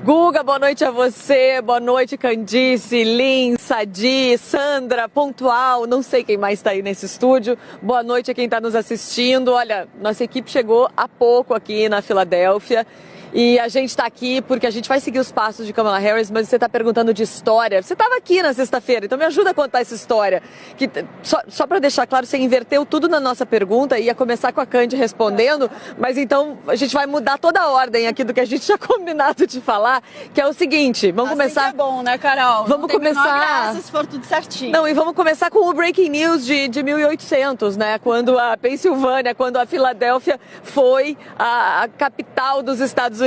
Guga, boa noite a você, boa noite Candice, Lin, Sadi, Sandra, Pontual, não sei quem mais está aí nesse estúdio. Boa noite a quem está nos assistindo. Olha, nossa equipe chegou há pouco aqui na Filadélfia. E a gente está aqui porque a gente vai seguir os passos de Kamala Harris, mas você está perguntando de história. Você estava aqui na sexta-feira, então me ajuda a contar essa história. Que, só para deixar claro, você inverteu tudo na nossa pergunta, ia começar com a Candy respondendo, mas então a gente vai mudar toda a ordem aqui do que a gente tinha combinado de falar, que é o seguinte, vamos começar... Que é bom, né, Carol? Vamos começar... Graça se for tudo certinho. Não, e vamos começar com o Breaking News de 1800, né? Quando a Pensilvânia, quando a Filadélfia foi a capital dos Estados Unidos,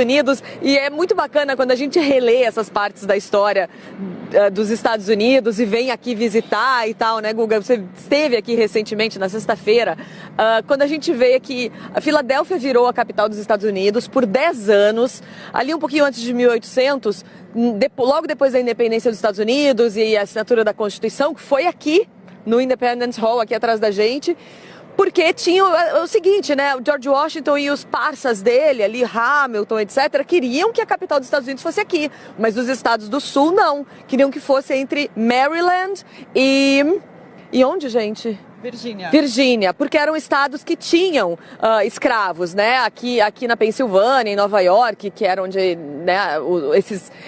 e é muito bacana quando a gente relê essas partes da história dos Estados Unidos e vem aqui visitar e tal, né, Guga? Você esteve aqui recentemente, na sexta-feira, quando a gente vê que a Filadélfia virou a capital dos Estados Unidos por 10 anos, ali um pouquinho antes de 1800, logo depois da independência dos Estados Unidos e a assinatura da Constituição, que foi aqui, no Independence Hall, aqui atrás da gente. Porque tinha o seguinte, né? O George Washington e os parças dele, ali, Hamilton, etc., queriam que a capital dos Estados Unidos fosse aqui. Mas os estados do Sul, não. Queriam que fosse entre Maryland e... E onde, gente? Virgínia, porque eram estados que tinham escravos, né? Aqui na Pensilvânia, em Nova York, que era onde, né,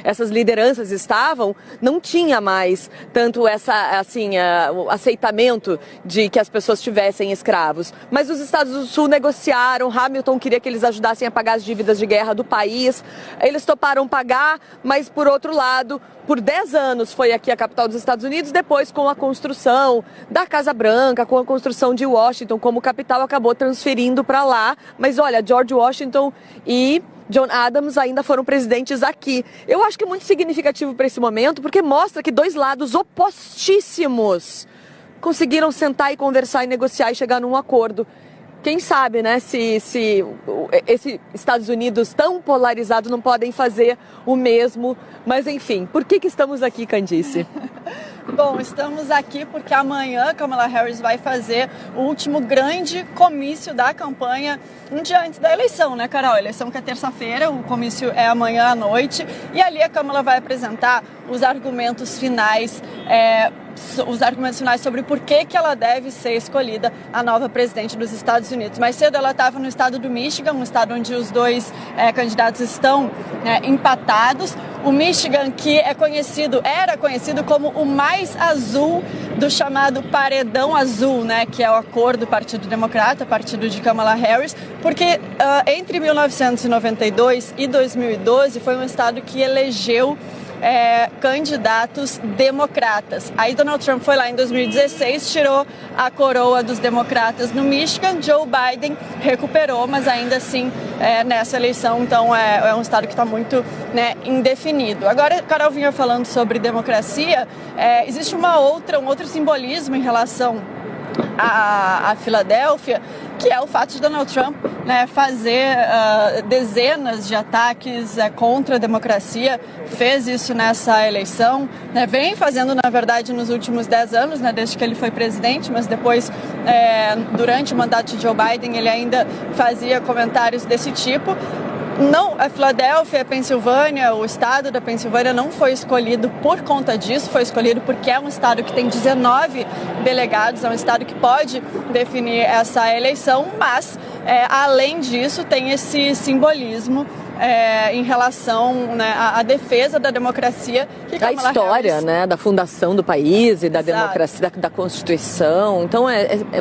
essas lideranças estavam, não tinha mais tanto o aceitamento de que as pessoas tivessem escravos. Mas os estados do Sul negociaram, Hamilton queria que eles ajudassem a pagar as dívidas de guerra do país, eles toparam pagar, mas por outro lado, por 10 anos foi aqui a capital dos Estados Unidos, depois com a construção da Casa Branca, com a construção de Washington como capital, acabou transferindo para lá. Mas olha, George Washington e John Adams ainda foram presidentes aqui. Eu acho que é muito significativo para esse momento, porque mostra que dois lados opostíssimos conseguiram sentar e conversar e negociar e chegar num acordo. Quem sabe, né, se esses Estados Unidos tão polarizados não podem fazer o mesmo. Mas, enfim, por que estamos aqui, Candice? Bom, estamos aqui porque amanhã Kamala Harris vai fazer o último grande comício da campanha um dia antes da eleição, né, Carol? A eleição que é terça-feira, o comício é amanhã à noite. E ali a Kamala vai apresentar os argumentos finais sobre por que ela deve ser escolhida a nova presidente dos Estados Unidos. Mais cedo ela estava no estado do Michigan, um estado onde os dois candidatos estão empatados. O Michigan, que era conhecido como o mais azul do chamado paredão azul, né, que é o acordo do Partido Democrata, partido de Kamala Harris, porque entre 1992 e 2012 foi um estado que elegeu candidatos democratas. Aí Donald Trump foi lá em 2016, tirou a coroa dos democratas no Michigan, Joe Biden recuperou, mas ainda assim nessa eleição, então é um estado que está muito, né, indefinido. Agora, Carol vinha falando sobre democracia, existe um outro simbolismo em relação à Filadélfia, que é o fato de Donald Trump, né, fazer dezenas de ataques contra a democracia, fez isso nessa eleição, né, vem fazendo, na verdade, nos últimos 10 anos, né, desde que ele foi presidente, mas depois, durante o mandato de Joe Biden, ele ainda fazia comentários desse tipo. Não, a Filadélfia, a Pensilvânia, o estado da Pensilvânia não foi escolhido por conta disso, foi escolhido porque é um estado que tem 19 delegados, é um estado que pode definir essa eleição, mas, além disso, tem esse simbolismo em relação, né, à defesa da democracia. Que a história, né, da fundação do país e da democracia, da Constituição. Então,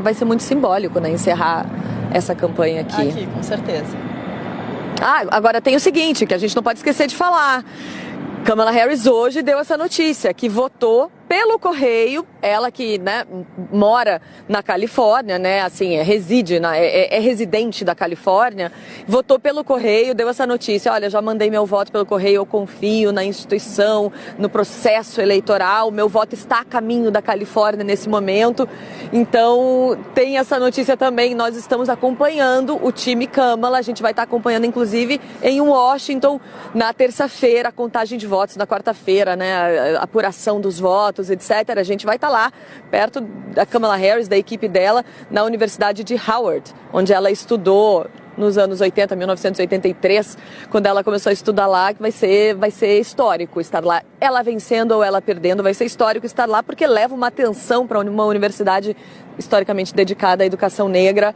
vai ser muito simbólico, né, encerrar essa campanha aqui. Aqui, com certeza. Agora tem o seguinte, que a gente não pode esquecer de falar. Kamala Harris hoje deu essa notícia, que votou pelo correio, ela que, né, mora na Califórnia, né, assim, é residente da Califórnia, votou pelo correio, deu essa notícia, olha, já mandei meu voto pelo correio, eu confio na instituição, no processo eleitoral, meu voto está a caminho da Califórnia nesse momento, então tem essa notícia também, nós estamos acompanhando o time Kamala, a gente vai estar acompanhando, inclusive, em Washington, na terça-feira, a contagem de votos, na quarta-feira, né, a apuração dos votos, etc. A gente vai estar lá, perto da Kamala Harris, da equipe dela, na Universidade de Howard, onde ela estudou nos anos 80, 1983, quando ela começou a estudar lá, que vai ser histórico estar lá. Ela vencendo ou ela perdendo, vai ser histórico estar lá, porque leva uma atenção para uma universidade historicamente dedicada à educação negra,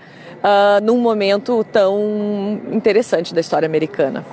num momento tão interessante da história americana.